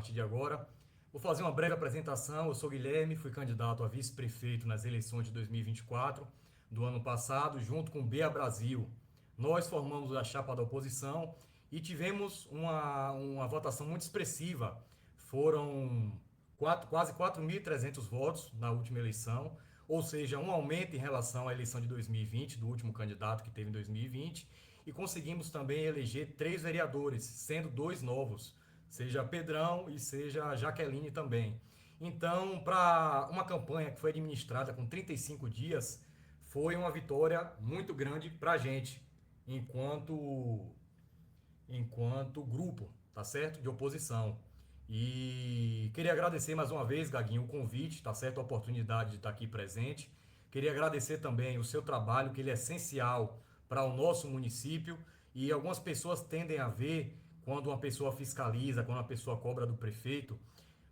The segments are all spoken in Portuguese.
partir de agora. Vou fazer uma breve apresentação. Eu sou Guilherme, fui candidato a vice-prefeito nas eleições de 2024 do ano passado, junto com o BEA Brasil. Nós formamos a chapa da oposição e tivemos uma votação muito expressiva. Foram quase 4.300 votos na última eleição, ou seja, um aumento em relação à eleição de 2020, do último candidato que teve em 2020, e conseguimos também eleger 3 vereadores, sendo 2 novos, seja Pedrão e seja Jaqueline também. Então, para uma campanha que foi administrada com 35 dias, foi uma vitória muito grande para a gente, enquanto grupo, tá certo? De oposição. E queria agradecer mais uma vez, Gaguinho, o convite, tá certo? A oportunidade de estar aqui presente. Queria agradecer também o seu trabalho, que ele é essencial para o nosso município. E algumas pessoas tendem a ver, quando uma pessoa fiscaliza, quando uma pessoa cobra do prefeito,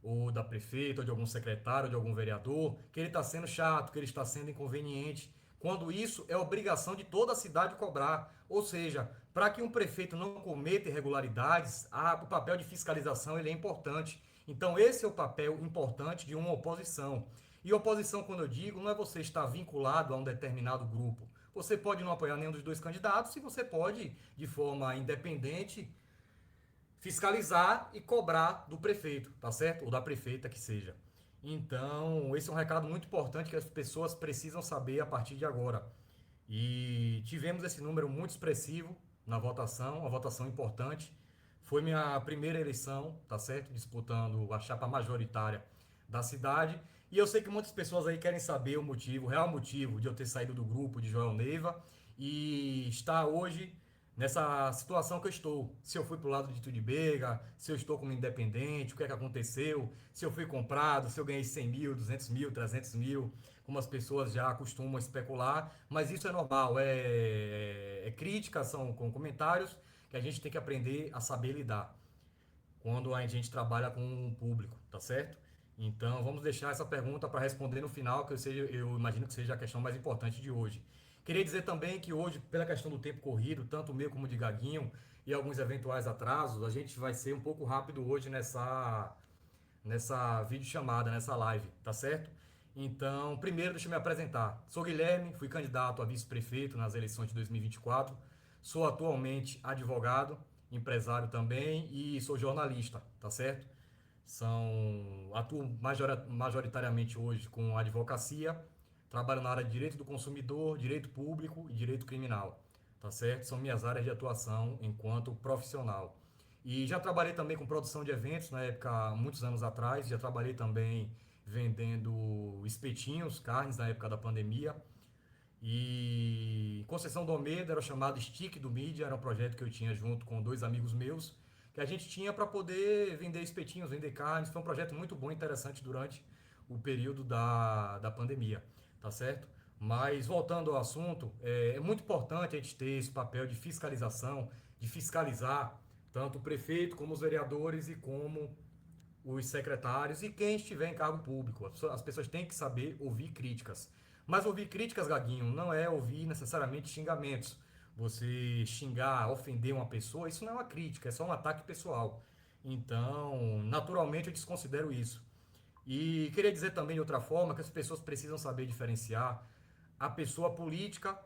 ou da prefeita, ou de algum secretário, ou de algum vereador, que ele está sendo chato, que ele está sendo inconveniente, quando isso é obrigação de toda a cidade cobrar. Ou seja, para que um prefeito não cometa irregularidades, o papel de fiscalização ele é importante. Então, esse é o papel importante de uma oposição. E oposição, quando eu digo, não é você estar vinculado a um determinado grupo. Você pode não apoiar nenhum dos dois candidatos e você pode, de forma independente, fiscalizar e cobrar do prefeito, tá certo? Ou da prefeita que seja. Então, esse é um recado muito importante que as pessoas precisam saber a partir de agora. E tivemos esse número muito expressivo na votação, uma votação importante. Foi minha primeira eleição, tá certo? Disputando a chapa majoritária da cidade. E eu sei que muitas pessoas aí querem saber o motivo, o real motivo de eu ter saído do grupo de Joel Neiva e estar hoje nessa situação que eu estou. Se eu fui pro lado de Tudibega, se eu estou como independente, o que é que aconteceu, se eu fui comprado, se eu ganhei 100 mil, 200 mil, 300 mil, como as pessoas já costumam especular, mas isso é normal, é crítica, são com comentários que a gente tem que aprender a saber lidar quando a gente trabalha com um público, tá certo? Então vamos deixar essa pergunta para responder no final, que eu imagino que seja a questão mais importante de hoje. Queria dizer também que hoje, pela questão do tempo corrido, tanto o meu como o de Gaguinho, e alguns eventuais atrasos, a gente vai ser um pouco rápido hoje nessa videochamada, nessa live, tá certo? Então, primeiro deixa eu me apresentar. Sou Guilherme, fui candidato a vice-prefeito nas eleições de 2024. Sou atualmente advogado, empresário também e sou jornalista, tá certo? Atuo majoritariamente hoje com advocacia, trabalho na área de direito do consumidor, direito público e direito criminal, tá certo? São minhas áreas de atuação enquanto profissional. E já trabalhei também com produção de eventos, na época, muitos anos atrás, já trabalhei também vendendo espetinhos, carnes na época da pandemia. E Conceição do Almeida era o chamado Stick do Mídia, era um projeto que eu tinha junto com 2 amigos meus, que a gente tinha para poder vender espetinhos, vender carnes. Foi um projeto muito bom e interessante durante o período da pandemia, tá certo? Mas voltando ao assunto, é muito importante a gente ter esse papel de fiscalização, de fiscalizar tanto o prefeito como os vereadores e como os secretários e quem estiver em cargo público. As pessoas têm que saber ouvir críticas. Mas ouvir críticas, Gaguinho, não é ouvir necessariamente xingamentos. Você xingar, ofender uma pessoa, isso não é uma crítica, é só um ataque pessoal. Então, naturalmente, eu desconsidero isso. E queria dizer também de outra forma que as pessoas precisam saber diferenciar a pessoa política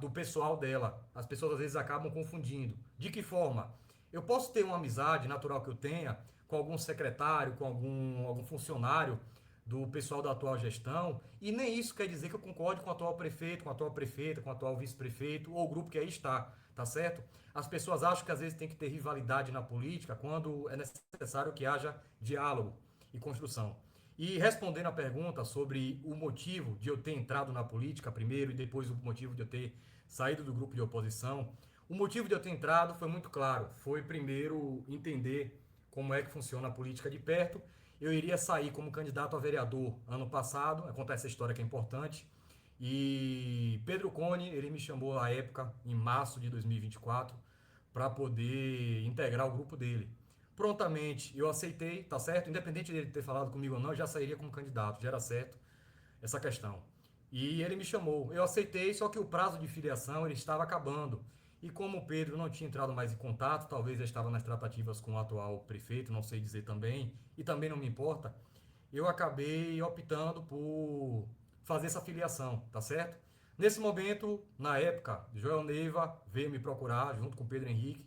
do pessoal dela. As pessoas às vezes acabam confundindo. De que forma? Eu posso ter uma amizade natural que eu tenha com algum secretário, com algum funcionário do pessoal da atual gestão, e nem isso quer dizer que eu concorde com o atual prefeito, com a atual prefeita, com o atual vice-prefeito ou o grupo que aí está, tá certo? As pessoas acham que às vezes tem que ter rivalidade na política quando é necessário que haja diálogo e construção. E respondendo a pergunta sobre o motivo de eu ter entrado na política primeiro e depois o motivo de eu ter saído do grupo de oposição, o motivo de eu ter entrado foi muito claro. Foi primeiro entender como é que funciona a política de perto. Eu iria sair como candidato a vereador ano passado, contar essa história que é importante. E Pedro Cone, ele me chamou à época, em março de 2024, para poder integrar o grupo dele. Prontamente eu aceitei, tá certo? Independente dele ter falado comigo ou não, eu já sairia como candidato, já era certo essa questão. E ele me chamou, eu aceitei, só que o prazo de filiação ele estava acabando. E como o Pedro não tinha entrado mais em contato, talvez já estava nas tratativas com o atual prefeito, não sei dizer também, e também não me importa, eu acabei optando por fazer essa filiação, tá certo? Nesse momento, na época, Joel Neiva veio me procurar junto com o Pedro Henrique.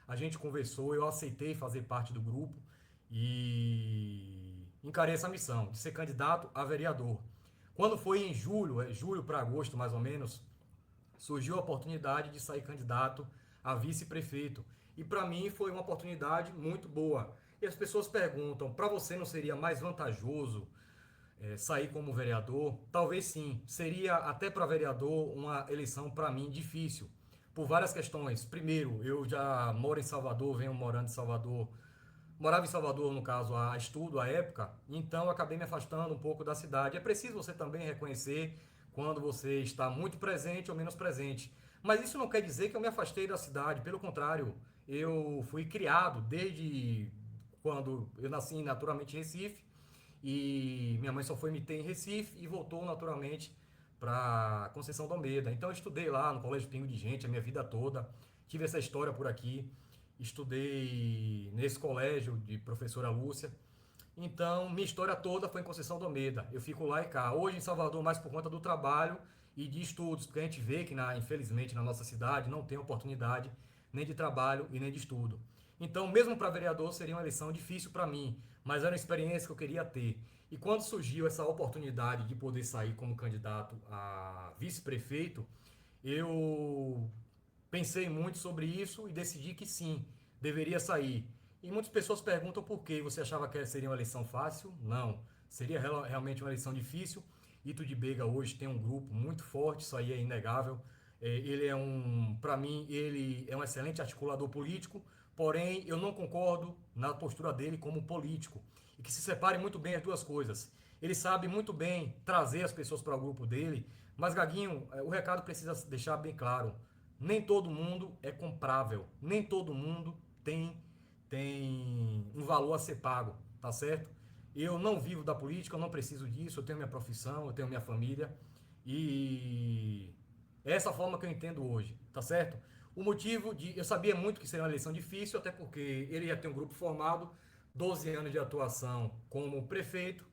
A gente conversou, eu aceitei fazer parte do grupo e encarei essa missão de ser candidato a vereador. Quando foi em julho, julho para agosto mais ou menos, surgiu a oportunidade de sair candidato a vice-prefeito. E para mim foi uma oportunidade muito boa. E as pessoas perguntam: para você não seria mais vantajoso sair como vereador? Talvez sim. Seria até para vereador uma eleição para mim difícil, por várias questões. Primeiro, eu já moro em Salvador, venho morando em Salvador. Morava em Salvador, no caso, a estudo, à época, então acabei me afastando um pouco da cidade. É preciso você também reconhecer quando você está muito presente ou menos presente. Mas isso não quer dizer que eu me afastei da cidade, pelo contrário, eu fui criado desde quando eu nasci naturalmente em Recife e minha mãe só foi me ter em Recife e voltou naturalmente para Conceição do Almeida. Então eu estudei lá no Colégio Pingo de Gente a minha vida toda, tive essa história por aqui, estudei nesse colégio de professora Lúcia. Então, minha história toda foi em Conceição do Almeida. Eu fico lá e cá. Hoje em Salvador, mais por conta do trabalho e de estudos, porque a gente vê que, infelizmente, na nossa cidade não tem oportunidade nem de trabalho e nem de estudo. Então, mesmo para vereador, seria uma eleição difícil para mim, mas era uma experiência que eu queria ter. E quando surgiu essa oportunidade de poder sair como candidato a vice-prefeito, eu pensei muito sobre isso e decidi que sim, deveria sair. E muitas pessoas perguntam por quê. Você achava que seria uma eleição fácil? Não. Seria realmente uma eleição difícil. Ito de Bega hoje tem um grupo muito forte, isso aí é inegável. Ele é para mim, ele é um excelente articulador político, porém eu não concordo na postura dele como político. E que se separe muito bem as duas coisas. Ele sabe muito bem trazer as pessoas para o grupo dele, mas Gaguinho, o recado precisa deixar bem claro. Nem todo mundo é comprável, nem todo mundo tem um valor a ser pago, tá certo? Eu não vivo da política, eu não preciso disso, eu tenho minha profissão, eu tenho minha família e é essa forma que eu entendo hoje, tá certo? O motivo eu sabia muito que seria uma eleição difícil, até porque ele ia ter um grupo formado, 12 anos de atuação como prefeito,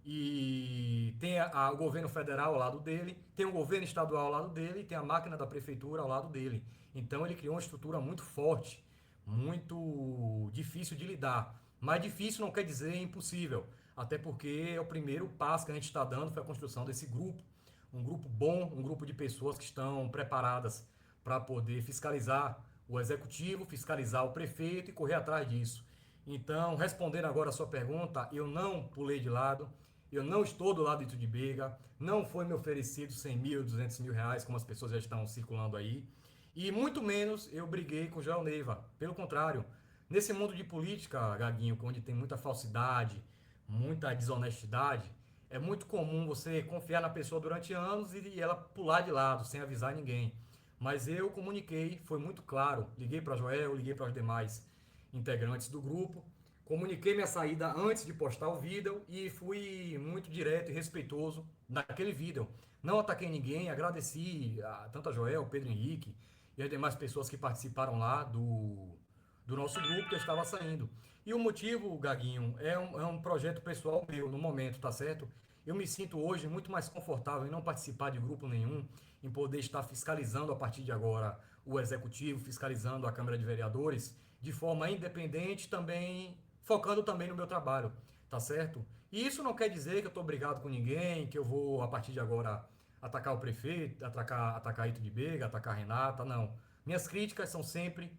e tem o governo federal ao lado dele, tem o governo estadual ao lado dele e tem a máquina da prefeitura ao lado dele. Então ele criou uma estrutura muito forte, muito difícil de lidar. Mas difícil não quer dizer impossível, até porque é o primeiro passo que a gente está dando foi a construção desse grupo, um grupo bom, um grupo de pessoas que estão preparadas para poder fiscalizar o executivo, fiscalizar o prefeito e correr atrás disso. Então, respondendo agora a sua pergunta, eu não pulei de lado, eu não estou do lado de Bega, não foi me oferecido 100 mil, 200 mil reais, como as pessoas já estão circulando aí, e muito menos eu briguei com o Joel Neiva. Pelo contrário, nesse mundo de política, Gaguinho, onde tem muita falsidade, muita desonestidade, é muito comum você confiar na pessoa durante anos e ela pular de lado, sem avisar ninguém. Mas eu comuniquei, foi muito claro, liguei para Joel, liguei para os demais integrantes do grupo, comuniquei minha saída antes de postar o vídeo e fui muito direto e respeitoso naquele vídeo. Não ataquei ninguém, agradeci tanto a Joel, Pedro Henrique e as demais pessoas que participaram lá do nosso grupo que eu estava saindo. E o motivo, Gaguinho, é um projeto pessoal meu no momento, tá certo? Eu me sinto hoje muito mais confortável em não participar de grupo nenhum, em poder estar fiscalizando a partir de agora o executivo, fiscalizando a Câmara de Vereadores, de forma independente, também focando também no meu trabalho, tá certo? E isso não quer dizer que eu estou brigado com ninguém, que eu vou, a partir de agora, atacar o prefeito, atacar Ito de Bega, atacar a Renata, não. Minhas críticas são sempre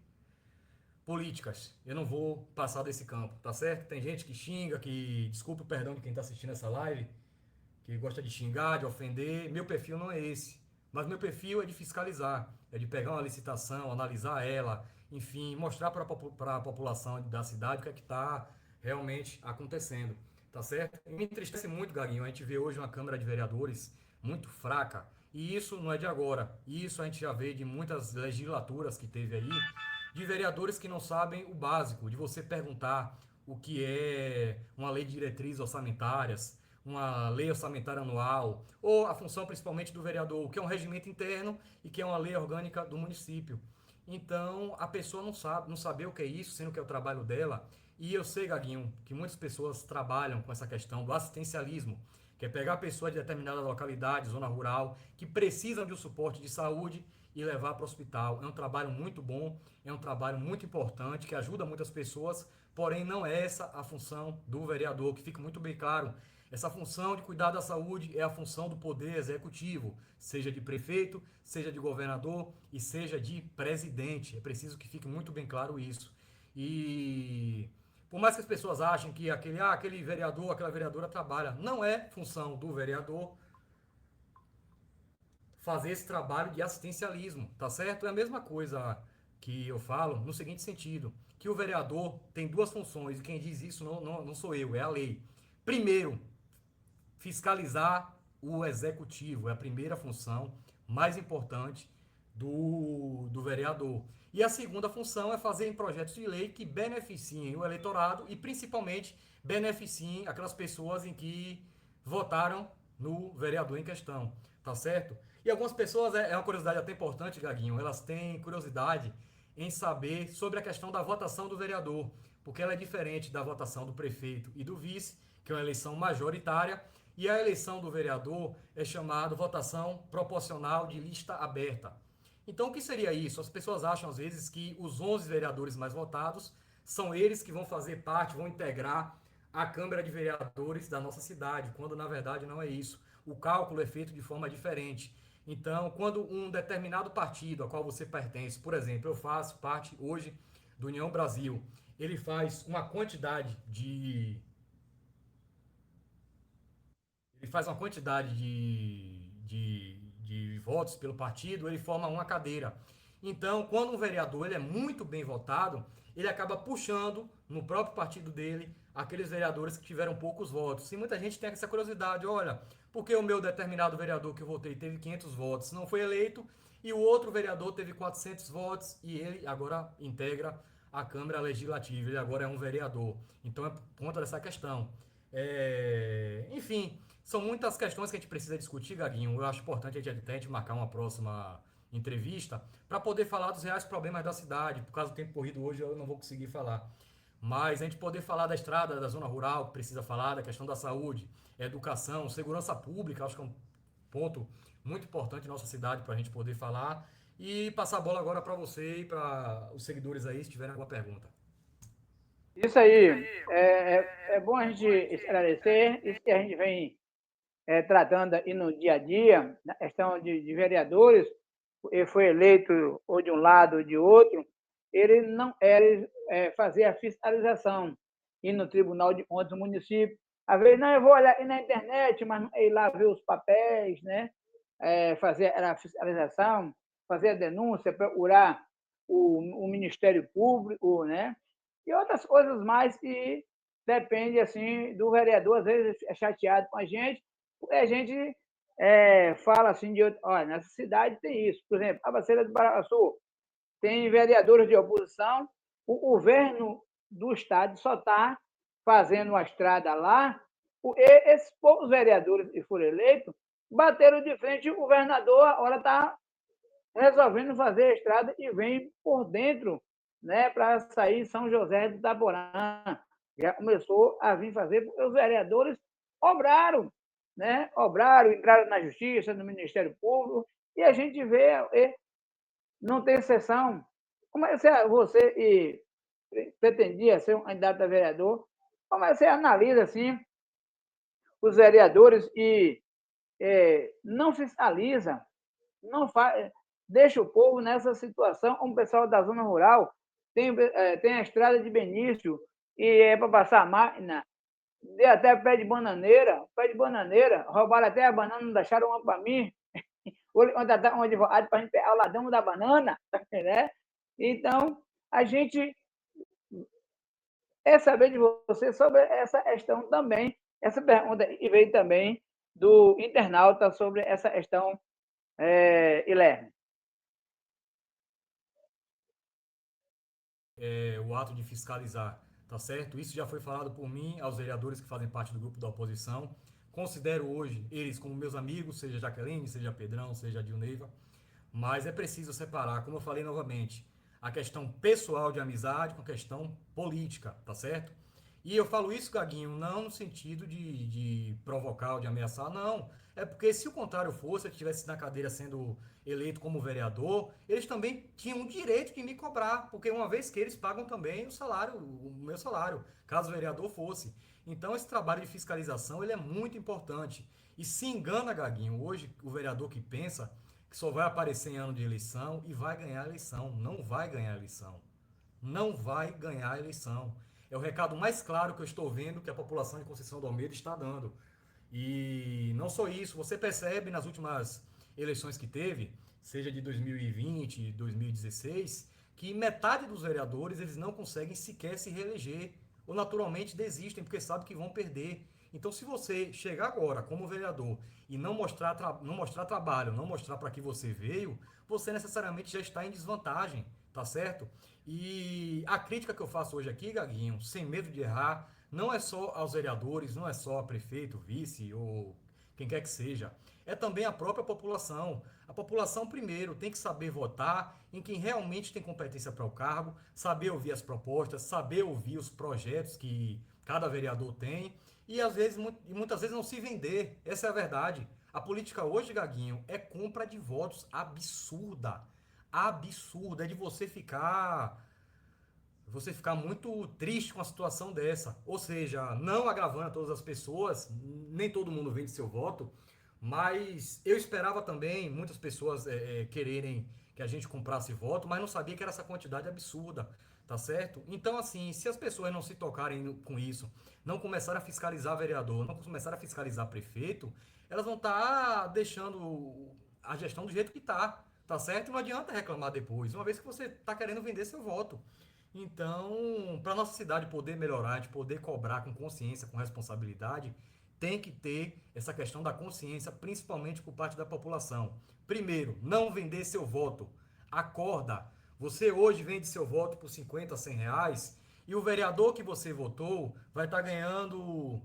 políticas. Eu não vou passar desse campo, tá certo? Tem gente que xinga, que desculpa o perdão de quem está assistindo essa live, que gosta de xingar, de ofender. Meu perfil não é esse. Mas meu perfil é de fiscalizar, é de pegar uma licitação, analisar ela, enfim, mostrar para a população da cidade o que é que está realmente acontecendo, tá certo? E me entristece muito, Gaguinho, a gente vê hoje uma Câmara de Vereadores muito fraca, e isso não é de agora, isso a gente já vê de muitas legislaturas que teve aí, de vereadores que não sabem o básico, de você perguntar o que é uma lei de diretrizes orçamentárias, uma lei orçamentária anual, ou a função principalmente do vereador, que é um regimento interno e que é uma lei orgânica do município. Então, a pessoa não sabe, não saber o que é isso, sendo que é o trabalho dela. E eu sei, Gaguinho, que muitas pessoas trabalham com essa questão do assistencialismo, que é pegar pessoas de determinada localidade, zona rural, que precisam de um suporte de saúde e levar para o hospital. É um trabalho muito bom, é um trabalho muito importante, que ajuda muitas pessoas, porém não é essa a função do vereador, que fica muito bem claro. Essa função de cuidar da saúde é a função do poder executivo, seja de prefeito, seja de governador e seja de presidente. É preciso que fique muito bem claro isso. E por mais que as pessoas achem que aquele vereador, aquela vereadora trabalha, não é função do vereador fazer esse trabalho de assistencialismo, tá certo? É a mesma coisa que eu falo no seguinte sentido, que o vereador tem duas funções, e quem diz isso não sou eu, é a lei. Primeiro, fiscalizar o executivo, é a primeira função mais importante do vereador. E a segunda função é fazer em projetos de lei que beneficiem o eleitorado e principalmente beneficiem aquelas pessoas em que votaram no vereador em questão, tá certo? E algumas pessoas, é uma curiosidade até importante, Gaguinho, elas têm curiosidade em saber sobre a questão da votação do vereador, porque ela é diferente da votação do prefeito e do vice, que é uma eleição majoritária, e a eleição do vereador é chamada votação proporcional de lista aberta. Então, o que seria isso? As pessoas acham, às vezes, que os 11 vereadores mais votados são eles que vão fazer parte, vão integrar a Câmara de Vereadores da nossa cidade, quando na verdade não é isso. O cálculo é feito de forma diferente. Então, quando um determinado partido a qual você pertence, por exemplo, eu faço parte hoje do União Brasil, ele faz uma quantidade de ele faz uma quantidade de votos pelo partido, ele forma uma cadeira. Então, quando um vereador ele é muito bem votado, ele acaba puxando no próprio partido dele aqueles vereadores que tiveram poucos votos. E muita gente tem essa curiosidade, olha, porque o meu determinado vereador que eu votei teve 500 votos, não foi eleito, e o outro vereador teve 400 votos e ele agora integra a Câmara Legislativa, ele agora é um vereador. Então é por conta dessa questão. Enfim, são muitas questões que a gente precisa discutir, Gaguinho. Eu acho importante a gente marcar uma próxima entrevista para poder falar dos reais problemas da cidade. Por causa do tempo corrido hoje, eu não vou conseguir falar. Mas a gente poder falar da estrada, da zona rural, que precisa falar, da questão da saúde, educação, segurança pública, acho que é um ponto muito importante em nossa cidade para a gente poder falar. E passar a bola agora para você e para os seguidores aí, se tiverem alguma pergunta. Isso aí, é bom a gente esclarecer isso que a gente vem tratando aí no dia a dia, na questão de vereadores, ele foi eleito ou de um lado ou de outro, ele não era fazer a fiscalização, ir no Tribunal de Contas do município. Às vezes, não, eu vou olhar aí na internet, mas ir lá ver os papéis, né? Fazer a fiscalização, fazer a denúncia, procurar o Ministério Público, né? E outras coisas mais que depende assim do vereador, às vezes é chateado com a gente, porque a gente fala assim de olha, nessa cidade tem isso. Por exemplo, a Bacia do Paraçu tem vereadores de oposição, o governo do estado só está fazendo uma estrada lá, porque esses poucos vereadores que foram eleitos bateram de frente e o governador agora está resolvendo fazer a estrada e vem por dentro, né, para sair São José do Itaporã. Já começou a vir fazer, porque os vereadores obraram, né? Obraram, entraram na Justiça, no Ministério Público, e a gente vê, não tem exceção. Como é que você pretendia ser um candidato a vereador? Como é que você analisa assim os vereadores e não fiscaliza, não faz, deixa o povo nessa situação, como o pessoal da zona rural tem a estrada de Benício e é para passar a máquina, deu até pé de bananeira, roubaram até a banana, não deixaram uma para mim, contratar um advogado para a gente pegar o ladrão da banana, né? Então, a gente quer saber de você sobre essa questão também, essa pergunta que veio também do internauta sobre essa questão, Guilherme. O ato de fiscalizar, tá certo? Isso já foi falado por mim aos vereadores que fazem parte do grupo da oposição. Considero hoje eles como meus amigos, seja Jaqueline, seja Pedrão, seja Dilneiva, mas é preciso separar, como eu falei novamente, a questão pessoal de amizade com a questão política, tá certo? E eu falo isso, Gaguinho, não no sentido de provocar ou de ameaçar, não. É porque se o contrário fosse, eu estivesse na cadeira sendo eleito como vereador, eles também tinham o direito de me cobrar, porque uma vez que eles pagam também o salário, o meu salário, caso o vereador fosse. Então esse trabalho de fiscalização ele é muito importante. E se engana, Gaguinho, hoje o vereador que pensa que só vai aparecer em ano de eleição e vai ganhar a eleição. Não vai ganhar a eleição. Não vai ganhar a eleição. É o recado mais claro que eu estou vendo que a população de Conceição do Almeida está dando. E não só isso, você percebe nas últimas eleições que teve, seja de 2020, 2016, que metade dos vereadores eles não conseguem sequer se reeleger ou naturalmente desistem porque sabem que vão perder. Então, se você chegar agora como vereador e não mostrar trabalho, não mostrar para que você veio, você necessariamente já está em desvantagem, tá certo? E a crítica que eu faço hoje aqui, Gaguinho, sem medo de errar, não é só aos vereadores, não é só a prefeito, vice ou quem quer que seja. É também a própria população. A população, primeiro, tem que saber votar em quem realmente tem competência para o cargo, saber ouvir as propostas, saber ouvir os projetos que cada vereador tem e, às vezes, muitas vezes não se vender. Essa é a verdade. A política hoje, Gaguinho, é compra de votos absurda. Absurda. É de você ficar muito triste com a situação dessa. Ou seja, não agravando a todas as pessoas, nem todo mundo vende seu voto, mas eu esperava também muitas pessoas quererem que a gente comprasse voto, mas não sabia que era essa quantidade absurda, tá certo? Então, assim, se as pessoas não se tocarem com isso, não começarem a fiscalizar vereador, não começarem a fiscalizar prefeito, elas vão estar deixando a gestão do jeito que tá certo? Não adianta reclamar depois, uma vez que você está querendo vender seu voto. Então, para nossa cidade poder melhorar, de poder cobrar com consciência, com responsabilidade, tem que ter essa questão da consciência, principalmente por parte da população. Primeiro, não vender seu voto. Acorda. Você hoje vende seu voto por 50, 100 reais e o vereador que você votou vai estar ganhando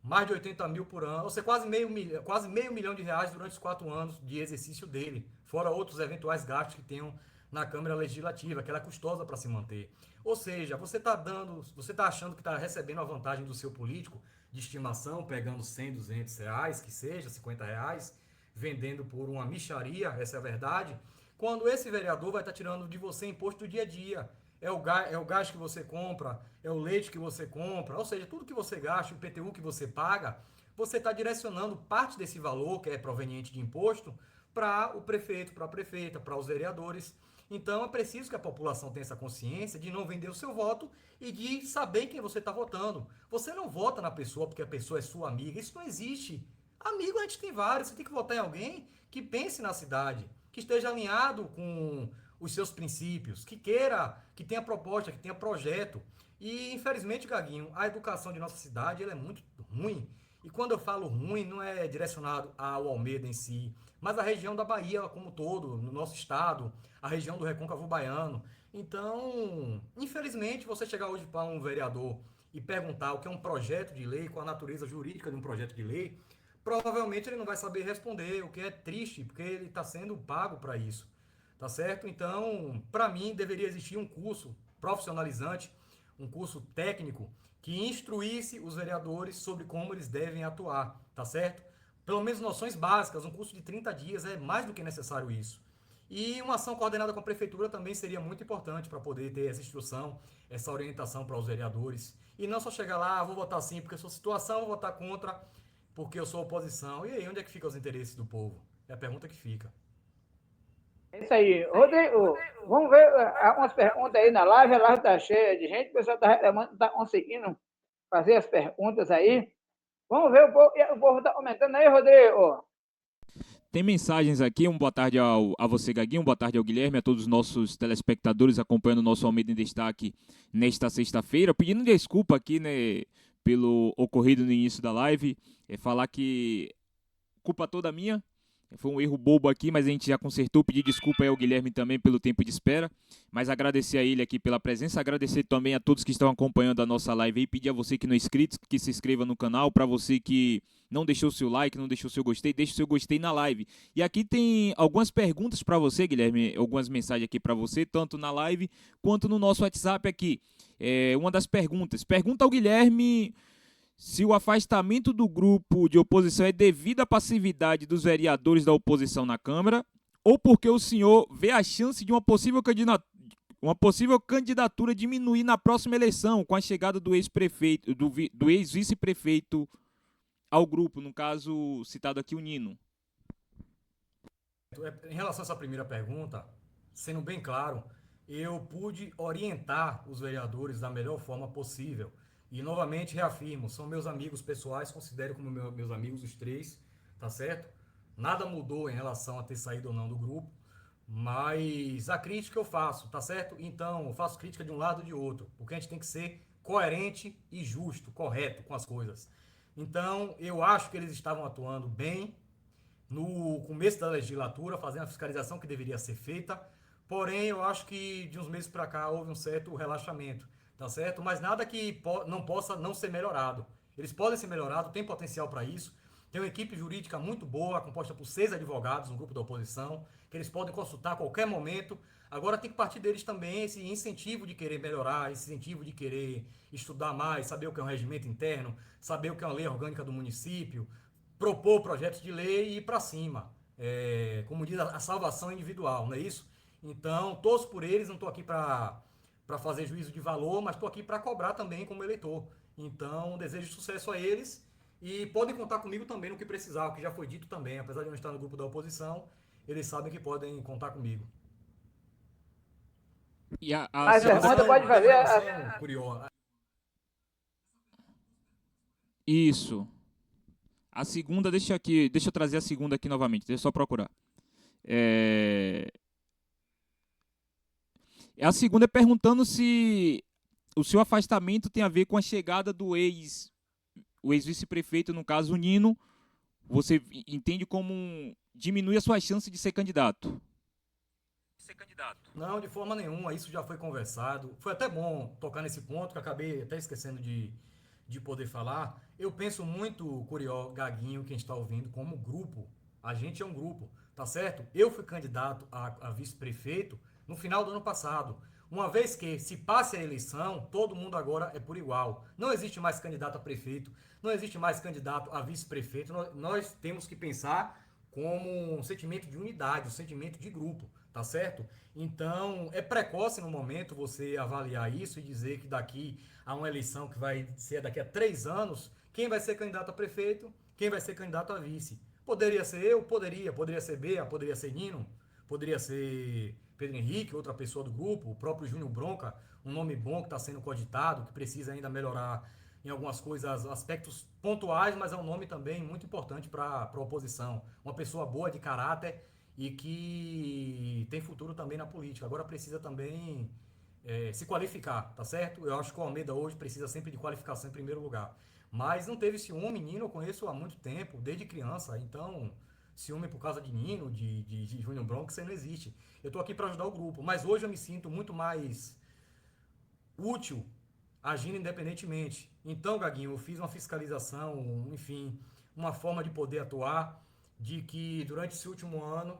mais de 80 mil por ano, ou seja, quase meio milhão de reais durante os 4 anos de exercício dele, fora outros eventuais gastos que tenham na Câmara Legislativa, que ela é custosa para se manter. Ou seja, você está achando que está recebendo a vantagem do seu político de estimação, pegando 100, 200 reais, que seja, 50 reais, vendendo por uma mixaria, essa é a verdade, quando esse vereador vai estar tirando de você imposto do dia a dia. É o gás que você compra, é o leite que você compra, ou seja, tudo que você gasta, o IPTU que você paga, você está direcionando parte desse valor, que é proveniente de imposto, para o prefeito, para a prefeita, para os vereadores. Então é preciso que a população tenha essa consciência de não vender o seu voto e de saber quem você está votando. Você não vota na pessoa porque a pessoa é sua amiga, isso não existe. Amigo a gente tem vários, você tem que votar em alguém que pense na cidade, que esteja alinhado com os seus princípios, que queira, que tenha proposta, que tenha projeto. E, infelizmente, Gaguinho, a educação de nossa cidade ela é muito ruim. E quando eu falo ruim, não é direcionado ao Almeida em si, mas à região da Bahia como um todo, no nosso estado, a região do Recôncavo Baiano. Então, infelizmente, você chegar hoje para um vereador e perguntar o que é um projeto de lei, qual a natureza jurídica de um projeto de lei, provavelmente ele não vai saber responder, o que é triste, porque ele está sendo pago para isso. Tá certo? Então, para mim, deveria existir um curso profissionalizante, um curso técnico que instruísse os vereadores sobre como eles devem atuar, tá certo? Pelo menos noções básicas, um curso de 30 dias é mais do que necessário isso. E uma ação coordenada com a prefeitura também seria muito importante para poder ter essa instrução, essa orientação para os vereadores. E não só chegar lá, vou votar sim porque eu sou situação, vou votar contra porque eu sou oposição. E aí, onde é que ficam os interesses do povo? É a pergunta que fica. É isso aí. Rodrigo, vamos ver umas perguntas aí na live. A live está cheia de gente, o pessoal está reclamando, está conseguindo fazer as perguntas aí. Vamos ver, o povo está aumentando aí, Rodrigo. Tem mensagens aqui, boa tarde a você, Gaguinho, boa tarde ao Guilherme, a todos os nossos telespectadores acompanhando o nosso Almeida em Destaque nesta sexta-feira. Pedindo desculpa aqui, né, pelo ocorrido no início da live, falar que culpa toda minha. Foi um erro bobo aqui, mas a gente já consertou. Pedir desculpa aí ao Guilherme também pelo tempo de espera. Mas agradecer a ele aqui pela presença. Agradecer também a todos que estão acompanhando a nossa live aí. Pedir a você que não é inscrito, que se inscreva no canal. Para você que não deixou seu like, não deixou seu gostei, deixe seu gostei na live. E aqui tem algumas perguntas para você, Guilherme. Algumas mensagens aqui para você, tanto na live quanto no nosso WhatsApp aqui. Uma das perguntas. Pergunta ao Guilherme se o afastamento do grupo de oposição é devido à passividade dos vereadores da oposição na Câmara ou porque o senhor vê a chance de uma possível candidatura diminuir na próxima eleição com a chegada do ex-prefeito, do ex-vice-prefeito ao grupo, no caso citado aqui o Nino. Em relação a essa primeira pergunta, sendo bem claro, eu pude orientar os vereadores da melhor forma possível. E, novamente, reafirmo, são meus amigos pessoais, considero como meus amigos os três, tá certo? Nada mudou em relação a ter saído ou não do grupo, mas a crítica eu faço, tá certo? Então, eu faço crítica de um lado ou de outro, porque a gente tem que ser coerente e justo, correto com as coisas. Então, eu acho que eles estavam atuando bem no começo da legislatura, fazendo a fiscalização que deveria ser feita, porém, eu acho que de uns meses para cá houve um certo relaxamento. Tá certo? Mas nada que não possa não ser melhorado. Eles podem ser melhorados, tem potencial para isso. Tem uma equipe jurídica muito boa, composta por 6 advogados, um grupo da oposição, que eles podem consultar a qualquer momento. Agora tem que partir deles também esse incentivo de querer melhorar, esse incentivo de querer estudar mais, saber o que é um regimento interno, saber o que é uma lei orgânica do município, propor projetos de lei e ir para cima. Como diz, a salvação individual, não é isso? Então, torço por eles, não estou aqui para fazer juízo de valor, mas estou aqui para cobrar também como eleitor. Então, desejo sucesso a eles e podem contar comigo também no que precisar, o que já foi dito também. Apesar de eu não estar no grupo da oposição, eles sabem que podem contar comigo. E a Mas a pergunta pode fazer. Curiosa. Isso. A segunda, deixa eu trazer a segunda aqui novamente, deixa eu só procurar. A segunda é perguntando se o seu afastamento tem a ver com a chegada do ex-vice-prefeito, no caso o Nino. Você entende como diminui a sua chance de ser candidato? Não, de forma nenhuma, isso já foi conversado. Foi até bom tocar nesse ponto, que acabei até esquecendo de poder falar. Eu penso muito, Curió, Gaguinho, quem está ouvindo, como grupo. A gente é um grupo, tá certo? Eu fui candidato a vice-prefeito no final do ano passado. Uma vez que se passe a eleição, todo mundo agora é por igual. Não existe mais candidato a prefeito, não existe mais candidato a vice-prefeito. Nós temos que pensar como um sentimento de unidade, um sentimento de grupo, tá certo? Então, é precoce no momento você avaliar isso e dizer que daqui a uma eleição que vai ser daqui a 3 anos, quem vai ser candidato a prefeito, quem vai ser candidato a vice. Poderia ser eu, poderia ser Bea, poderia ser Nino, poderia ser Pedro Henrique, outra pessoa do grupo, o próprio Júnior Bronca, um nome bom que está sendo cogitado, que precisa ainda melhorar em algumas coisas, aspectos pontuais, mas é um nome também muito importante para a oposição. Uma pessoa boa, de caráter e que tem futuro também na política. Agora precisa também se qualificar, tá certo? Eu acho que o Almeida hoje precisa sempre de qualificação em primeiro lugar. Mas não teve ciúme, Nino eu conheço há muito tempo, desde criança, então ciúme por causa de Nino, de Júnior Bronco, isso aí não existe. Eu estou aqui para ajudar o grupo, mas hoje eu me sinto muito mais útil agindo independentemente. Então, Gaguinho, eu fiz uma fiscalização, enfim, uma forma de poder atuar, de que durante esse último ano...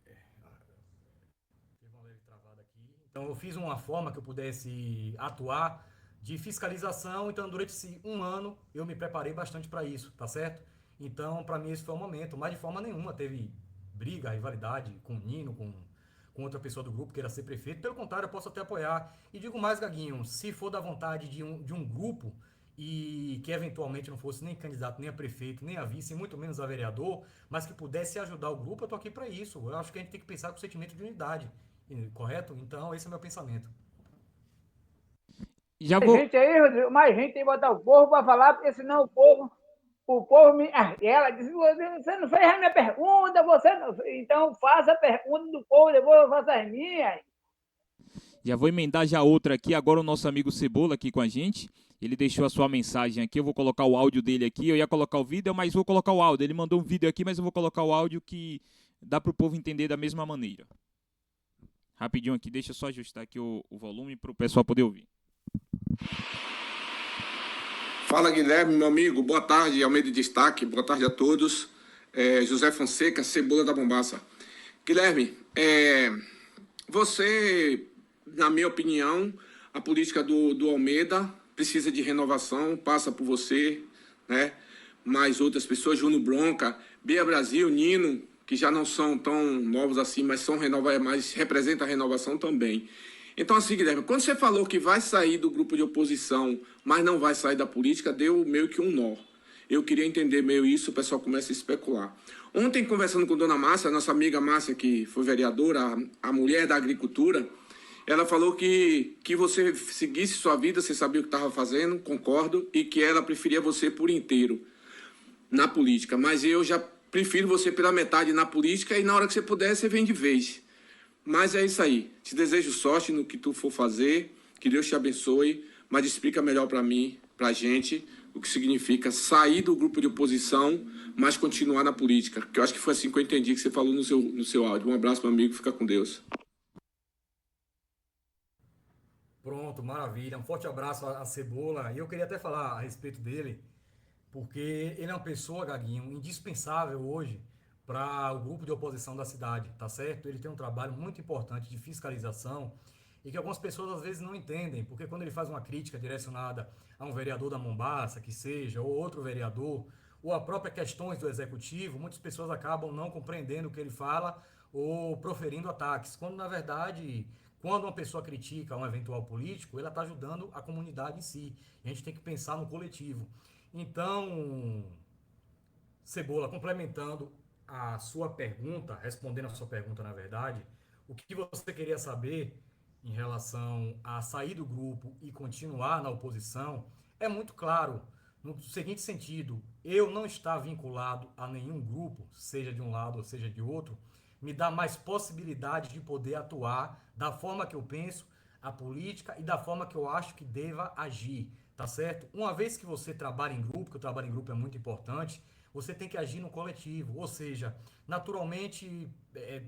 Teve uma leve travada aqui. Então, eu fiz uma forma que eu pudesse atuar de fiscalização, então durante esse um ano eu me preparei bastante para isso, tá certo? Então, para mim esse foi o momento, mas de forma nenhuma teve briga, rivalidade com o Nino, com outra pessoa do grupo que queira ser prefeito. Pelo contrário, eu posso até apoiar. E digo mais, Gaguinho, se for da vontade de um grupo e que eventualmente não fosse nem candidato, nem a prefeito, nem a vice, muito menos a vereador, mas que pudesse ajudar o grupo, eu tô aqui para isso. Eu acho que a gente tem que pensar com o sentimento de unidade, correto? Então, esse é o meu pensamento. Já Mais vou... gente aí, Rodrigo, mais gente tem que botar o povo para falar, porque senão o povo me. Ela disse: você não fez a minha pergunta, você não. Então faça a pergunta do povo, depois eu faço as minhas. Já vou emendar já outra aqui, agora o nosso amigo Cebola aqui com a gente. Ele deixou a sua mensagem aqui, eu vou colocar o áudio dele aqui. Eu ia colocar o vídeo, mas vou colocar o áudio. Ele mandou um vídeo aqui, mas eu vou colocar o áudio que dá para o povo entender da mesma maneira. Rapidinho aqui, deixa eu só ajustar aqui o volume para o pessoal poder ouvir. Fala, Guilherme, meu amigo. Boa tarde, Almeida de Destaque. Boa tarde a todos. José Fonseca, Cebola da Bombaça. Guilherme, você, na minha opinião, a política do Almeida precisa de renovação, passa por você, né? Mais outras pessoas, Júnior Bronca, Bia Brasil, Nino, que já não são tão novos assim, mas mas representa a renovação também. Então, assim, Guilherme, quando você falou que vai sair do grupo de oposição, mas não vai sair da política, deu meio que um nó. Eu queria entender meio isso, o pessoal começa a especular. Ontem, conversando com Dona Márcia, nossa amiga Márcia, que foi vereadora, a mulher da agricultura, ela falou que você seguisse sua vida, você sabia o que estava fazendo, concordo, e que ela preferia você por inteiro na política. Mas eu já prefiro você pela metade na política e na hora que você puder, você vem de vez. Mas é isso aí. Te desejo sorte no que tu for fazer, que Deus te abençoe, mas explica melhor para mim, pra gente, o que significa sair do grupo de oposição, mas continuar na política. Que eu acho que foi assim que eu entendi que você falou no seu áudio. Um abraço, meu amigo, fica com Deus. Pronto, maravilha. Um forte abraço a Cebola. E eu queria até falar a respeito dele, porque ele é uma pessoa, Gaguinho, indispensável hoje para o grupo de oposição da cidade, tá certo? Ele tem um trabalho muito importante de fiscalização e que algumas pessoas às vezes não entendem, porque quando ele faz uma crítica direcionada a um vereador da Mombaça, que seja, ou outro vereador, ou a própria questões do executivo, muitas pessoas acabam não compreendendo o que ele fala ou proferindo ataques, quando na verdade, quando uma pessoa critica um eventual político, ela está ajudando a comunidade em si. A gente tem que pensar no coletivo. Então, Cebola, complementando a sua pergunta, respondendo a sua pergunta, na verdade, o que você queria saber em relação a sair do grupo e continuar na oposição é muito claro, no seguinte sentido: eu não estar vinculado a nenhum grupo, seja de um lado ou seja de outro, me dá mais possibilidade de poder atuar da forma que eu penso a política e da forma que eu acho que deva agir, tá certo? Uma vez que você trabalha em grupo, que o trabalho em grupo é muito importante, você tem que agir no coletivo, ou seja, naturalmente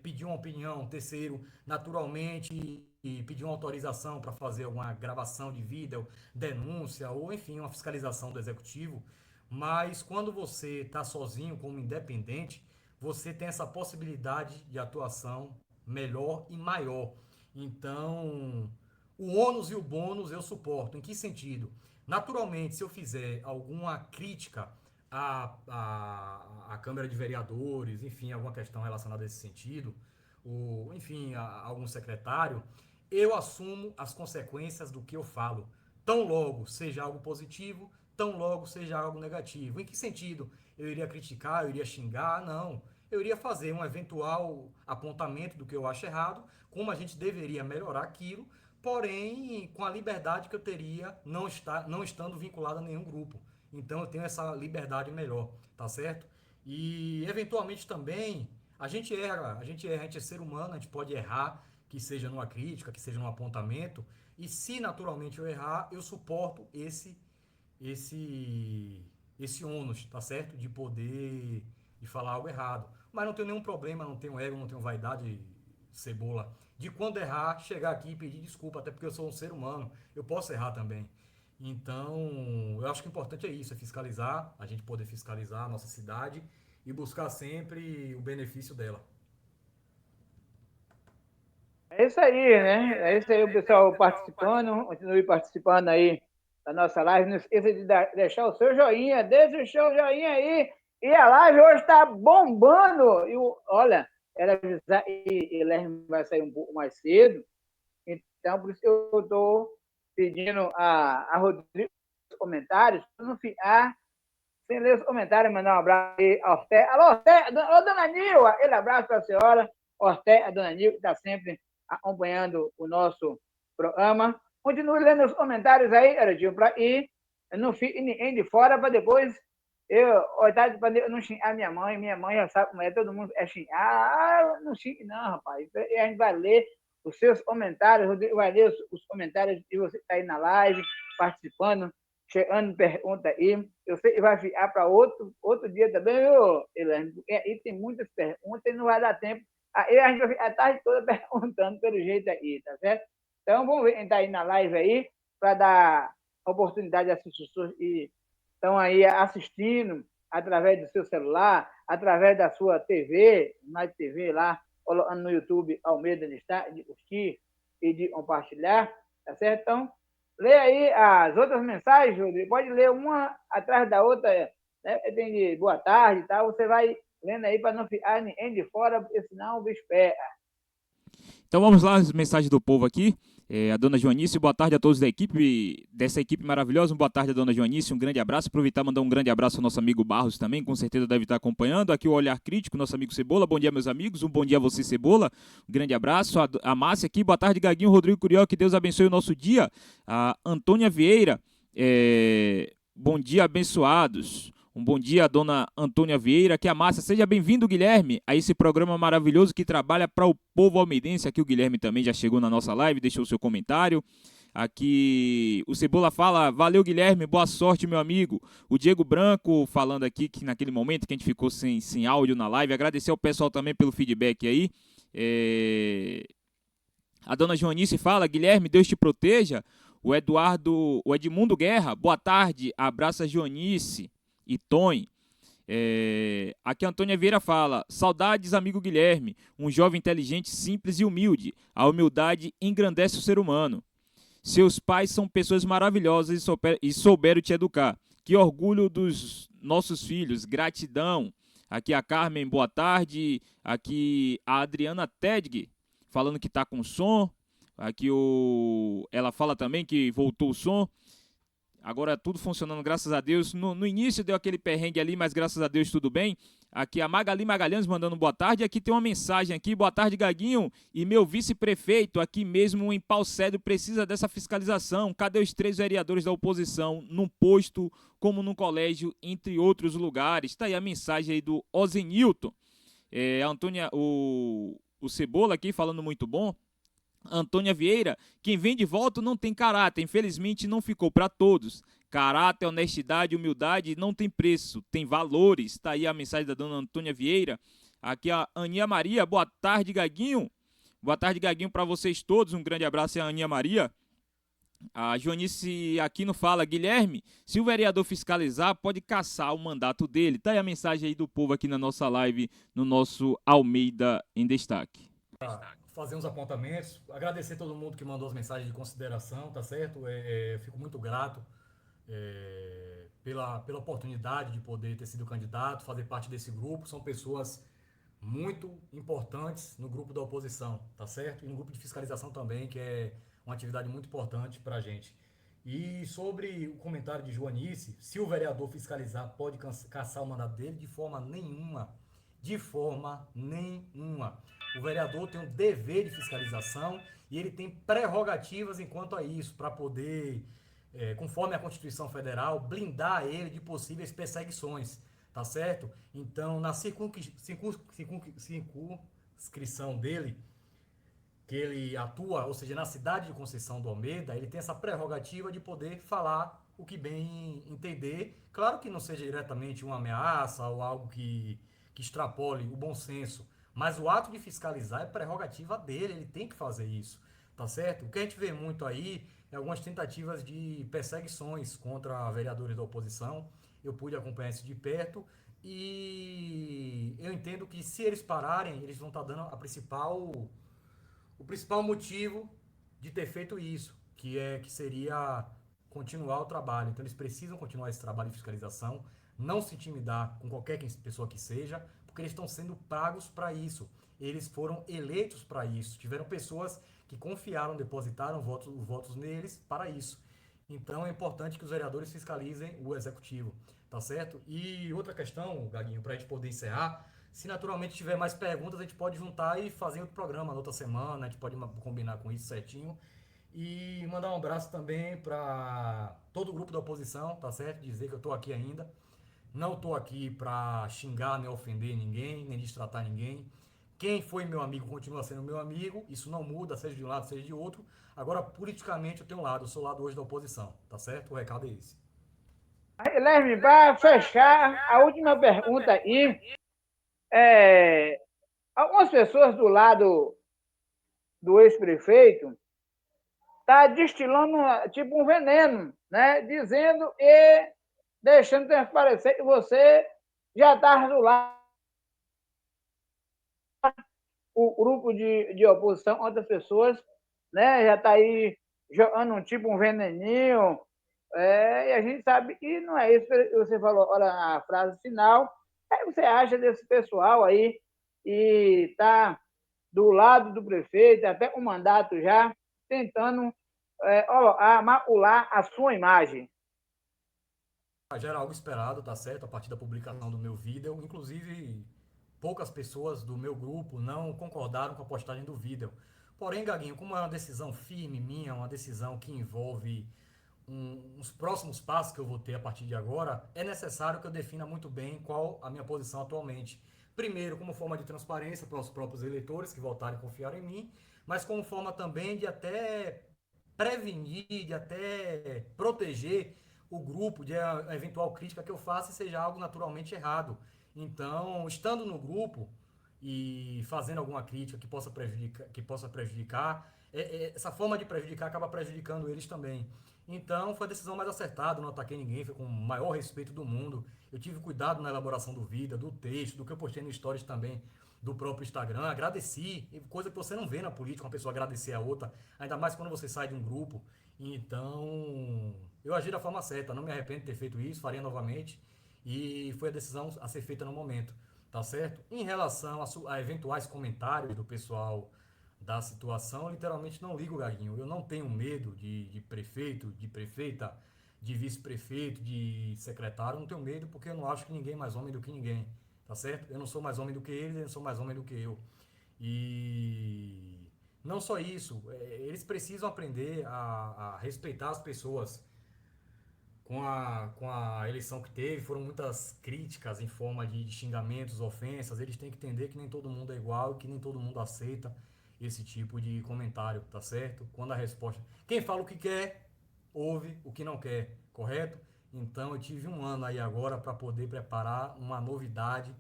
pedir uma opinião, terceiro, naturalmente pedir uma autorização para fazer alguma gravação de vídeo, denúncia, ou enfim, uma fiscalização do executivo, mas quando você está sozinho como independente, você tem essa possibilidade de atuação melhor e maior. Então, o ônus e o bônus eu suporto. Em que sentido? Naturalmente, se eu fizer alguma crítica à Câmara de Vereadores, enfim, alguma questão relacionada a esse sentido, ou, enfim, a algum secretário, eu assumo as consequências do que eu falo. Tão logo seja algo positivo, tão logo seja algo negativo. Em que sentido? Eu iria criticar, eu iria xingar? Não. Eu iria fazer um eventual apontamento do que eu acho errado, como a gente deveria melhorar aquilo, porém com a liberdade que eu teria não estando vinculado a nenhum grupo. Então eu tenho essa liberdade melhor, tá certo? E eventualmente também a gente erra, a gente é ser humano, a gente pode errar, que seja numa crítica, que seja num apontamento, e se naturalmente eu errar, eu suporto esse ônus, tá certo? De poder de falar algo errado. Mas não tenho nenhum problema, não tenho ego, não tenho vaidade, Cebola, de quando errar, chegar aqui e pedir desculpa, até porque eu sou um ser humano, eu posso errar também. Então, eu acho que o importante é isso, é fiscalizar, a gente poder fiscalizar a nossa cidade e buscar sempre o benefício dela. É isso aí, né? É isso aí, o pessoal participando, continue participando aí da nossa live. Não esqueça de deixar o seu joinha, deixa o seu joinha aí. E a live hoje está bombando. E olha, era avisar, e Guilherme vai sair um pouco mais cedo, então por isso que eu estou pedindo a Rodrigo os comentários, não ficar sem ler os comentários, mandar um abraço aí a Orté. Alô, Orté, alô, dona Nil, aquele abraço para a senhora, Orté, a dona Nil, que está sempre acompanhando o nosso programa. Continue lendo os comentários aí, Eradinho, para ir, não fique ninguém de fora, para depois eu não xingar minha mãe já sabe como é, todo mundo é xingar. Ah, não xingue não, rapaz. E a gente vai ler os seus comentários, vai ler os comentários de você que está aí na live, participando chegando pergunta aí. Eu sei que vai ficar para outro dia também, viu, Elaine? Porque aí tem muitas perguntas e não vai dar tempo. Aí a gente vai ficar a tarde toda perguntando pelo jeito aí, tá certo? Então, vamos ver quem está aí na live aí, para dar oportunidade às pessoas que estão aí assistindo através do seu celular, através da sua TV, na TV lá, colocando no YouTube Almeida de curtir e de compartilhar, tá certo? Então, lê aí as outras mensagens, Júlio. Pode ler uma atrás da outra, né? Tem de boa tarde e tal. Você vai lendo aí para não ficar ninguém de fora, porque senão o bicho pega. Então vamos lá, as mensagens do povo aqui. A dona Joanice, boa tarde a todos dessa equipe maravilhosa. Boa tarde, a dona Joanice, um grande abraço. Aproveitar e mandar um grande abraço ao nosso amigo Barros também, com certeza deve estar acompanhando. Aqui o Olhar Crítico, nosso amigo Cebola. Bom dia, meus amigos. Um bom dia a você, Cebola. Um grande abraço. A Márcia aqui, boa tarde, Gaguinho, Rodrigo Curió, que Deus abençoe o nosso dia. A Antônia Vieira, bom dia, abençoados. Um bom dia, dona Antônia Vieira, aqui é a Márcia. Seja bem-vindo, Guilherme, a esse programa maravilhoso que trabalha para o povo almeidense. Aqui o Guilherme também já chegou na nossa live, deixou o seu comentário. Aqui o Cebola fala, valeu, Guilherme, boa sorte, meu amigo. O Diego Branco falando aqui que naquele momento que a gente ficou sem áudio na live. Agradecer ao pessoal também pelo feedback aí. A dona Joanice fala, Guilherme, Deus te proteja. O Edmundo Guerra, boa tarde, abraça Joanice e Tony. Aqui a Antônia Vieira fala, saudades, amigo Guilherme, um jovem inteligente, simples e humilde. A humildade engrandece o ser humano. Seus pais são pessoas maravilhosas e souberam te educar. Que orgulho dos nossos filhos, gratidão. Aqui a Carmen, boa tarde. Aqui a Adriana Tedg, falando que está com som. Aqui ela fala também que voltou o som. Agora tudo funcionando, graças a Deus. No início deu aquele perrengue ali, mas graças a Deus tudo bem. Aqui a Magali Magalhães mandando boa tarde. Aqui tem uma mensagem aqui. Boa tarde, Gaguinho. E meu vice-prefeito aqui mesmo em Pau Cedro precisa dessa fiscalização. Cadê os 3 vereadores da oposição num posto, como num colégio, entre outros lugares? Está aí a mensagem aí do Ozenilton. A Antônia, o Cebola aqui falando muito bom. Antônia Vieira, quem vem de volta não tem caráter, infelizmente não ficou para todos. Caráter, honestidade, humildade não tem preço, tem valores. Está aí a mensagem da dona Antônia Vieira. Aqui a Aninha Maria, boa tarde, Gaguinho. Boa tarde, Gaguinho, para vocês todos. Um grande abraço a Aninha Maria. A Joanice Aquino fala, Guilherme, se o vereador fiscalizar, pode caçar o mandato dele. Está aí a mensagem aí do povo aqui na nossa live, no nosso Almeida em Destaque. Fazer uns apontamentos, agradecer todo mundo que mandou as mensagens de consideração, tá certo? Fico muito grato pela oportunidade de poder ter sido candidato, fazer parte desse grupo. São pessoas muito importantes no grupo da oposição, tá certo? E no grupo de fiscalização também, que é uma atividade muito importante para a gente. E sobre o comentário de Joanice, se o vereador fiscalizar, pode caçar o mandato dele? De forma nenhuma. De forma nenhuma. O vereador tem um dever de fiscalização e ele tem prerrogativas enquanto a isso, para poder, conforme a Constituição Federal, blindar ele de possíveis perseguições, tá certo? Então, na circunscrição dele, que ele atua, ou seja, na cidade de Conceição do Almeida, ele tem essa prerrogativa de poder falar o que bem entender. Claro que não seja diretamente uma ameaça ou algo que extrapole o bom senso, mas o ato de fiscalizar é prerrogativa dele, ele tem que fazer isso, tá certo? O que a gente vê muito aí é algumas tentativas de perseguições contra vereadores da oposição. Eu pude acompanhar isso de perto e eu entendo que se eles pararem, eles vão estar dando o principal motivo de ter feito isso, que seria continuar o trabalho. Então eles precisam continuar esse trabalho de fiscalização, não se intimidar com qualquer pessoa que seja, porque eles estão sendo pagos para isso. Eles foram eleitos para isso. Tiveram pessoas que confiaram, depositaram votos neles para isso. Então é importante que os vereadores fiscalizem o executivo, tá certo? E outra questão, Gaguinho, para a gente poder encerrar, se naturalmente tiver mais perguntas, a gente pode juntar e fazer outro programa na outra semana, a gente pode combinar com isso certinho. E mandar um abraço também para todo o grupo da oposição, tá certo? Dizer que eu estou aqui ainda. Não estou aqui para xingar, nem ofender ninguém, nem destratar ninguém. Quem foi meu amigo continua sendo meu amigo, isso não muda, seja de um lado, seja de outro. Agora, politicamente, eu tenho um lado, eu sou o lado hoje da oposição, tá certo? O recado é esse. Guilherme, para fechar, a última pergunta aí, algumas pessoas do lado do ex-prefeito tá destilando tipo um veneno, né? Dizendo e deixando transparecer que você já está do lado o grupo de oposição, outras pessoas, né? Já está aí jogando tipo um veneninho, e a gente sabe que não é isso que você falou. Olha a frase final. O que você acha desse pessoal aí e está do lado do prefeito, até com mandato já, tentando macular a sua imagem? Já era algo esperado, tá certo? A partir da publicação do meu vídeo, inclusive poucas pessoas do meu grupo não concordaram com a postagem do vídeo. Porém, Gaguinho, como é uma decisão firme minha, uma decisão que envolve uns próximos passos que eu vou ter a partir de agora, é necessário que eu defina muito bem qual a minha posição atualmente. Primeiro, como forma de transparência para os próprios eleitores que voltarem a confiar em mim, mas como forma também de até prevenir, de até proteger o grupo de a eventual crítica que eu faça e seja algo naturalmente errado. Então, estando no grupo e fazendo alguma crítica que possa prejudicar, essa forma de prejudicar acaba prejudicando eles também. Então, foi a decisão mais acertada, não ataquei ninguém, foi com o maior respeito do mundo. Eu tive cuidado na elaboração do vídeo, do texto, do que eu postei no Stories também do próprio Instagram. Agradeci, coisa que você não vê na política, uma pessoa agradecer a outra, ainda mais quando você sai de um grupo. Então, eu agi da forma certa, não me arrependo de ter feito isso, faria novamente. E foi a decisão a ser feita no momento, tá certo? Em relação a eventuais comentários do pessoal da situação, eu literalmente não ligo, Gaguinho. Eu não tenho medo de prefeito, de prefeita, de vice-prefeito, de secretário. Eu não tenho medo porque eu não acho que ninguém é mais homem do que ninguém, tá certo? Eu não sou mais homem do que eles, eles não são mais homem do que eu. E não só isso, eles precisam aprender a respeitar as pessoas. Com a eleição que teve, foram muitas críticas em forma de xingamentos, ofensas. Eles têm que entender que nem todo mundo é igual e que nem todo mundo aceita esse tipo de comentário, tá certo? Quando a resposta. Quem fala o que quer, ouve o que não quer, correto? Então eu tive um ano aí agora para poder preparar uma novidade,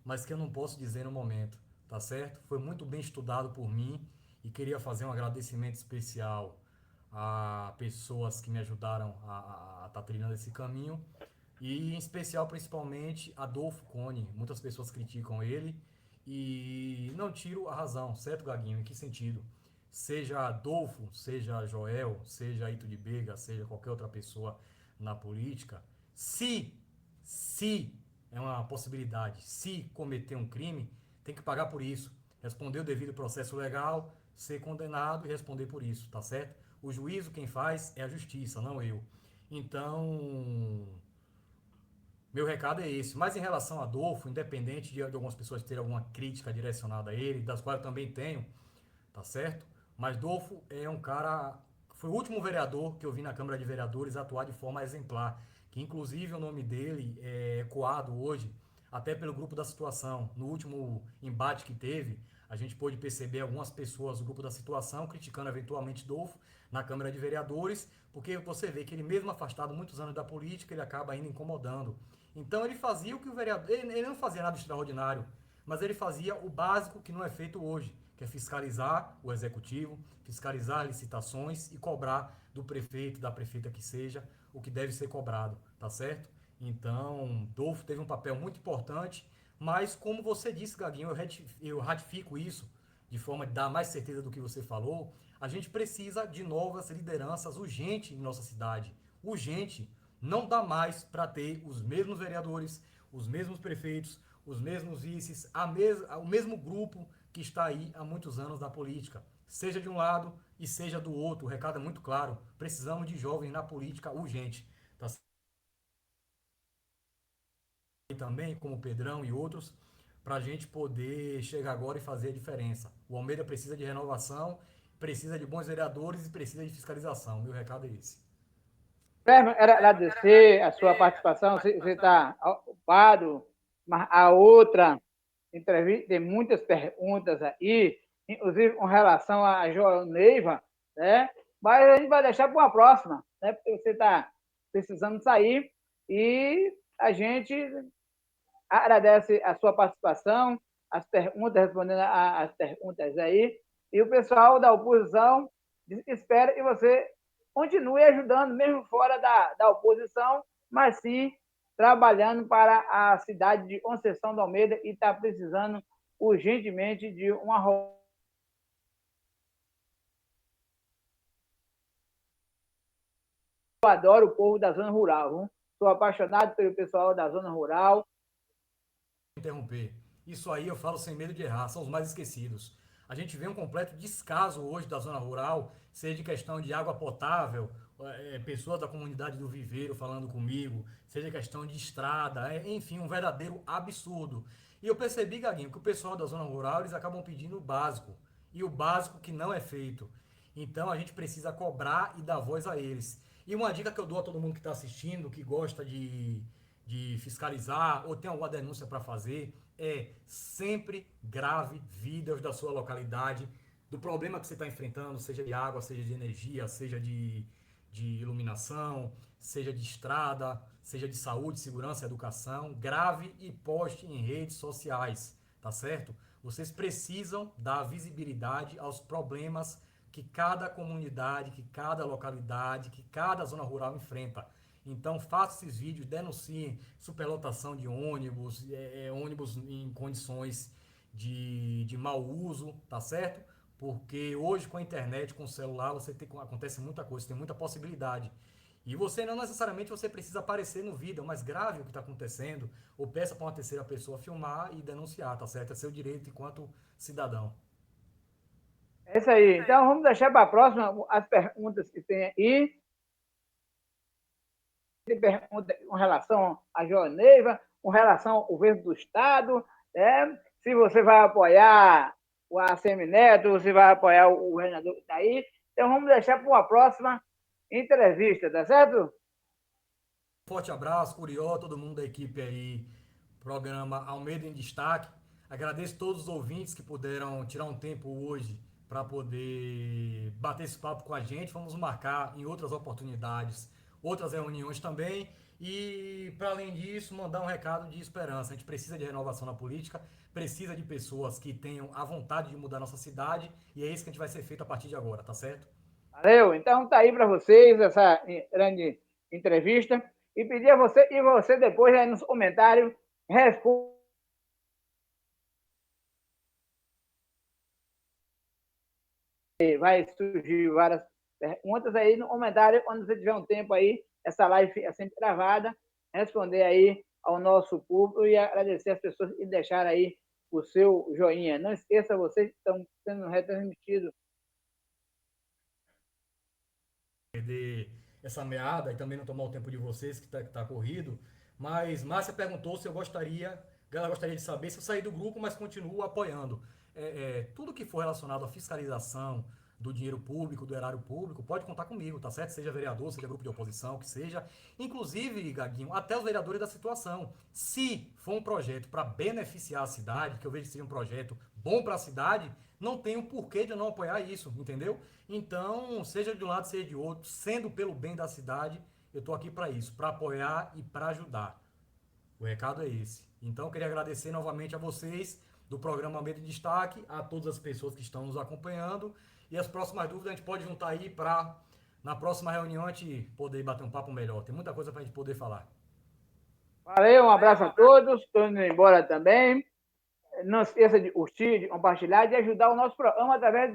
mas que eu não posso dizer no momento, tá certo? Foi muito bem estudado por mim e queria fazer um agradecimento especial a pessoas que me ajudaram a estar trilhando esse caminho e em especial, principalmente, Adolfo Cone. Muitas pessoas criticam ele e não tiro a razão, certo, Gaguinho? Em que sentido? Seja Adolfo, seja Joel, seja Ito de Bega, seja qualquer outra pessoa na política, se é uma possibilidade, se cometer um crime, tem que pagar por isso, responder o devido processo legal, ser condenado e responder por isso, tá certo? O juízo quem faz é a justiça, não eu. Então, meu recado é esse. Mas em relação a Adolfo, independente de algumas pessoas terem alguma crítica direcionada a ele, das quais eu também tenho, tá certo? Mas Adolfo é um cara. Foi o último vereador que eu vi na Câmara de Vereadores atuar de forma exemplar. Que inclusive o nome dele é ecoado hoje, até pelo grupo da situação. No último embate que teve, a gente pôde perceber algumas pessoas do grupo da situação criticando eventualmente Adolfo na Câmara de Vereadores, porque você vê que ele mesmo afastado muitos anos da política, ele acaba ainda incomodando. Então ele fazia o que o vereador. Ele não fazia nada extraordinário, mas ele fazia o básico que não é feito hoje, que é fiscalizar o executivo, fiscalizar licitações e cobrar do prefeito, da prefeita que seja, o que deve ser cobrado, tá certo? Então, Dolfo teve um papel muito importante, mas como você disse, Gaguinho, eu ratifico isso de forma de dar mais certeza do que você falou. A gente precisa de novas lideranças urgente em nossa cidade. Urgente. Não dá mais para ter os mesmos vereadores, os mesmos prefeitos, os mesmos vices, o mesmo grupo que está aí há muitos anos na política. Seja de um lado e seja do outro. O recado é muito claro. Precisamos de jovens na política urgente. Tá? E também, como o Pedrão e outros, para a gente poder chegar agora e fazer a diferença. O Almeida precisa de renovação, precisa de bons vereadores e precisa de fiscalização. Meu recado é esse. Quero agradecer a sua participação. Você está ocupado, mas a outra entrevista tem muitas perguntas aí, inclusive com relação a João Neiva, né? Mas a gente vai deixar para uma próxima, né? Porque você está precisando sair. E a gente agradece a sua participação, as perguntas, respondendo às perguntas aí, e o pessoal da oposição espera que você continue ajudando, mesmo fora da oposição, mas sim trabalhando para a cidade de Conceição do Almeida e está precisando urgentemente de uma Eu adoro o povo da zona rural, viu? Sou apaixonado pelo pessoal da zona rural. Interromper. Isso aí eu falo sem medo de errar, são os mais esquecidos. A gente vê um completo descaso hoje da zona rural, seja de questão de água potável, pessoas da comunidade do Viveiro falando comigo, seja questão de estrada, enfim, um verdadeiro absurdo. E eu percebi, Gaguinho, que o pessoal da zona rural, eles acabam pedindo o básico, e o básico que não é feito. Então a gente precisa cobrar e dar voz a eles. E uma dica que eu dou a todo mundo que está assistindo, que gosta de fiscalizar ou tem alguma denúncia para fazer, é sempre grave vídeos da sua localidade, do problema que você está enfrentando, seja de água, seja de energia, seja de iluminação, seja de estrada, seja de saúde, segurança, educação, grave e poste em redes sociais, tá certo? Vocês precisam dar visibilidade aos problemas que cada comunidade, que cada localidade, que cada zona rural enfrenta. Então faça esses vídeos, denunciem superlotação de ônibus, ônibus em condições de mau uso, tá certo? Porque hoje com a internet, com o celular, acontece muita coisa, tem muita possibilidade. E você não necessariamente você precisa aparecer no vídeo, mas grave o que está acontecendo, ou peça para uma terceira pessoa filmar e denunciar, tá certo? É seu direito enquanto cidadão. É isso aí. Então, vamos deixar para a próxima as perguntas que tem aí. Tem pergunta com relação à Joaneiva, com relação ao governo do Estado, se você vai apoiar o ACM Neto, se vai apoiar o governador que está aí. Então, vamos deixar para uma próxima entrevista, tá certo? Forte abraço, Curió, todo mundo da equipe aí, programa Almeida em Destaque. Agradeço todos os ouvintes que puderam tirar um tempo hoje para poder bater esse papo com a gente. Vamos marcar em outras oportunidades, outras reuniões também. E, para além disso, mandar um recado de esperança. A gente precisa de renovação na política, precisa de pessoas que tenham a vontade de mudar a nossa cidade, e é isso que a gente vai ser feito a partir de agora, tá certo? Valeu. Então, tá aí para vocês essa grande entrevista. E pedir a você, e você depois aí nos comentários, responda. Vai surgir várias perguntas aí no comentário, quando você tiver um tempo aí, essa live é sempre gravada, responder aí ao nosso público e agradecer as pessoas e deixar aí o seu joinha. Não esqueça, vocês que estão sendo retransmitidos. Perder essa meada e também não tomar o tempo de vocês, que tá corrido. Mas Márcia perguntou se eu gostaria, ela gostaria de saber se eu sair do grupo, mas continuo apoiando. Tudo que for relacionado à fiscalização do dinheiro público, do erário público, pode contar comigo, tá certo? Seja vereador, seja grupo de oposição, que seja. Inclusive, Gaguinho, até os vereadores da situação. Se for um projeto para beneficiar a cidade, que eu vejo que seja um projeto bom para a cidade, não tem um porquê de eu não apoiar isso, entendeu? Então, seja de um lado, seja de outro, sendo pelo bem da cidade, eu estou aqui para isso, para apoiar e para ajudar. O recado é esse. Então, eu queria agradecer novamente a vocês do programa Medo de Destaque, a todas as pessoas que estão nos acompanhando. E as próximas dúvidas a gente pode juntar aí para, na próxima reunião, a gente poder bater um papo melhor. Tem muita coisa para a gente poder falar. Valeu, um abraço a todos. Estou indo embora também. Não esqueça de curtir, de compartilhar e de ajudar o nosso programa através